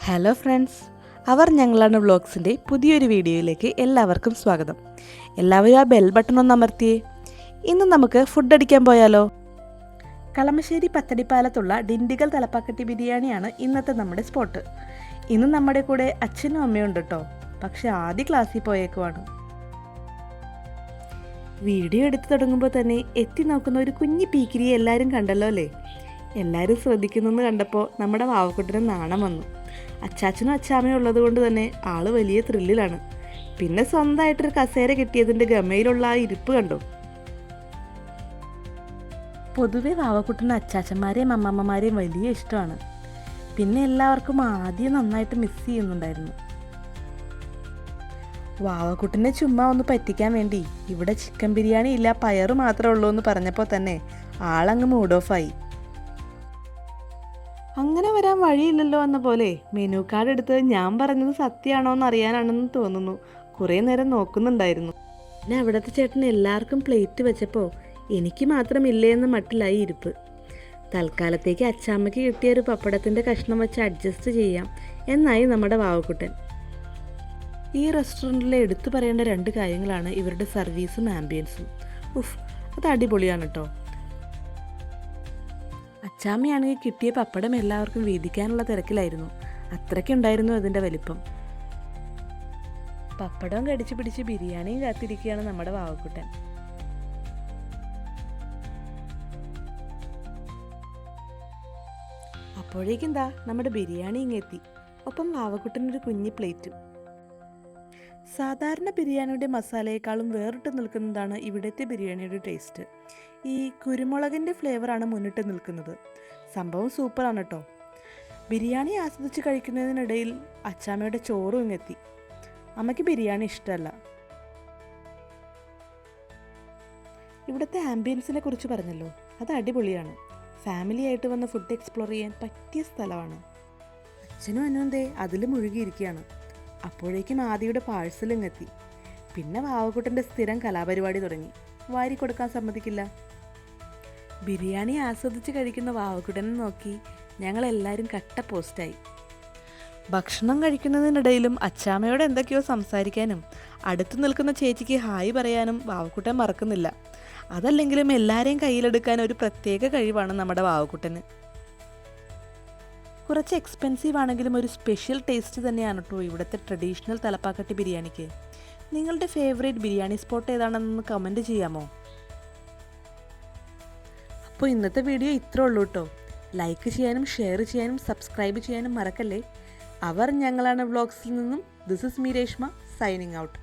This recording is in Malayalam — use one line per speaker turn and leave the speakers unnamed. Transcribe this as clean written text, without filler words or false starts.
ഹലോ ഫ്രണ്ട്സ്, അവർ ഞങ്ങളാണ് വ്ളോഗ്സിൻ്റെ പുതിയൊരു വീഡിയോയിലേക്ക് എല്ലാവർക്കും സ്വാഗതം. എല്ലാവരും ആ ബെൽ ബട്ടൺ ഒന്ന് അമർത്തിയേ. ഇന്ന് നമുക്ക് ഫുഡ് അടിക്കാൻ പോയാലോ? കളമശ്ശേരി പത്തടിപ്പാലത്തുള്ള ഡിണ്ടിഗൽ തലപ്പാക്കട്ടി ബിരിയാണിയാണ് ഇന്നത്തെ നമ്മുടെ സ്പോട്ട്. ഇന്ന് നമ്മുടെ കൂടെ അച്ഛനും അമ്മയും ഉണ്ട് കേട്ടോ. പക്ഷെ ആദ്യ ക്ലാസ്സിൽ പോയേക്കുവാണ്. വീഡിയോ എടുത്തു തുടങ്ങുമ്പോൾ തന്നെ എത്തി നോക്കുന്ന ഒരു കുഞ്ഞി പീക്കിരിയെ എല്ലാവരും കണ്ടല്ലോ അല്ലേ? എല്ലാവരും ശ്രദ്ധിക്കുന്നെന്ന് കണ്ടപ്പോൾ നമ്മുടെ വാവക്കുട്ടിന് നാണം വന്നു. അച്ചാച്ചനും അച്ചാമ്മയും ഉള്ളത് കൊണ്ട് തന്നെ ആള് വലിയ ത്രില്ലിലാണ്. പിന്നെ സ്വന്തമായിട്ടൊരു കസേര കിട്ടിയതിൻ്റെ ഗമയിലുള്ള ആ ഇരിപ്പ് കണ്ടു. പൊതുവെ വാവക്കുട്ടിന് അച്ചാച്ചന്മാരെയും അമ്മമ്മമാരെയും വലിയ ഇഷ്ടമാണ്. പിന്നെ എല്ലാവർക്കും ആദ്യം നന്നായിട്ട് മിസ് ചെയ്യുന്നുണ്ടായിരുന്നു. വാവക്കുട്ടിനെ ചുമ്മാ ഒന്ന് പറ്റിക്കാൻ വേണ്ടി ഇവിടെ ചിക്കൻ ബിരിയാണി ഇല്ല, പയറ് മാത്രമേ ഉള്ളൂ എന്ന് പറഞ്ഞപ്പോൾ തന്നെ ആളങ്ങ് മൂഡ് ഓഫായി. അങ്ങനെ വരാൻ വഴിയില്ലല്ലോ എന്ന പോലെ മെനു കാർഡ് എടുത്ത് ഞാൻ പറഞ്ഞത് സത്യമാണോ എന്ന് അറിയാനാണെന്ന് തോന്നുന്നു കുറേ നേരം നോക്കുന്നുണ്ടായിരുന്നു. പിന്നെ അവിടുത്തെ ചേട്ടൻ എല്ലാവർക്കും പ്ലേറ്റ് വെച്ചപ്പോൾ എനിക്ക് മാത്രമില്ലേ എന്ന മട്ടിലായി ഇരിപ്പ്. തൽക്കാലത്തേക്ക് അച്ചാമ്മയ്ക്ക് കിട്ടിയ ഒരു പപ്പടത്തിൻ്റെ കഷ്ണം വെച്ച് അഡ്ജസ്റ്റ് ചെയ്യാം എന്നായി നമ്മുടെ വാവക്കുട്ടൻ. ഈ റെസ്റ്റോറൻറ്റിലെ എടുത്തു പറയേണ്ട രണ്ട് കാര്യങ്ങളാണ് ഇവരുടെ സർവീസും ആംബിയൻസും. അത് അടിപൊളിയാണ് കേട്ടോ. അച്ചാമ്മയാണെങ്കിൽ കിട്ടിയ പപ്പടം എല്ലാവർക്കും വീതിക്കാനുള്ള തിരക്കിലായിരുന്നു. അത്രയ്ക്കുണ്ടായിരുന്നു അതിൻ്റെ വലിപ്പം. പപ്പടം കടിച്ചു പിടിച്ച് ബിരിയാണിയും കാത്തിരിക്കുകയാണ് നമ്മുടെ വാവക്കുട്ടൻ. അപ്പോഴേക്കെന്താ നമ്മുടെ ബിരിയാണി ഇങ്ങെത്തി. ഒപ്പം വാവക്കുട്ടനൊരു കുഞ്ഞി പ്ലേറ്റും. സാധാരണ ബിരിയാണിയുടെ മസാലയേക്കാളും വേറിട്ട് നിൽക്കുന്നതാണ് ഇവിടുത്തെ ബിരിയാണിയുടെ ടേസ്റ്റ്. ഈ കുരുമുളകിൻ്റെ ഫ്ലേവറാണ് മുന്നിട്ട് നിൽക്കുന്നത്. സംഭവം സൂപ്പറാണ് കേട്ടോ. ബിരിയാണി ആസ്വദിച്ച് കഴിക്കുന്നതിനിടയിൽ അച്ചാമ്മയുടെ ചോറും ഇങ്ങെത്തി. അമ്മയ്ക്ക് ബിരിയാണി ഇഷ്ടമല്ല. ഇവിടുത്തെ ആംബിയൻസിനെ കുറിച്ച് പറഞ്ഞല്ലോ, അത് അടിപൊളിയാണ്. ഫാമിലി ആയിട്ട് വന്ന് ഫുഡ് എക്സ്പ്ലോർ ചെയ്യാൻ പറ്റിയ സ്ഥലമാണ്. അച്ഛനും അനുവന്തേ അതിൽ മുഴുകിയിരിക്കുകയാണ്. അപ്പോഴേക്കും ആദിയുടെ പാഴ്സലും എത്തി. പിന്നെ വാവക്കുട്ടൻ്റെ സ്ഥിരം കലാപരിപാടി തുടങ്ങി. വാരി കൊടുക്കാൻ സമ്മതിക്കില്ല. ബിരിയാണി ആസ്വദിച്ച് കഴിക്കുന്ന വാവക്കുട്ടനെ നോക്കി ഞങ്ങളെല്ലാവരും കട്ട പോസ്റ്റായി. ഭക്ഷണം കഴിക്കുന്നതിനിടയിലും അച്ചാമ്മയോട് എന്തൊക്കെയോ സംസാരിക്കാനും അടുത്ത് നിൽക്കുന്ന ചേച്ചിക്ക് ഹായ് പറയാനും വാവക്കുട്ടൻ മറക്കുന്നില്ല. അതല്ലെങ്കിലും എല്ലാവരെയും കയ്യിലെടുക്കാൻ ഒരു പ്രത്യേക കഴിവാണ് നമ്മുടെ വാവക്കുട്ടന്. കുറച്ച് എക്സ്പെൻസീവ് ആണെങ്കിലും ഒരു സ്പെഷ്യൽ ടേസ്റ്റ് തന്നെയാണ് കേട്ടോ ഇവിടുത്തെ ട്രഡീഷണൽ തലപ്പാക്കട്ടി ബിരിയാണിക്ക്. നിങ്ങളുടെ ഫേവറേറ്റ് ബിരിയാണി സ്പോട്ട് ഏതാണെന്ന് കമൻറ്റ് ചെയ്യാമോ? അപ്പോൾ ഇന്നത്തെ വീഡിയോ ഇത്രേ ഉള്ളൂ കേട്ടോ. ലൈക്ക് ചെയ്യാനും ഷെയർ ചെയ്യാനും സബ്സ്ക്രൈബ് ചെയ്യാനും മറക്കല്ലേ. അവർ ഞങ്ങളാണ് വ്ളോഗ്സിൽ നിന്നും. This is me Reshma signing out.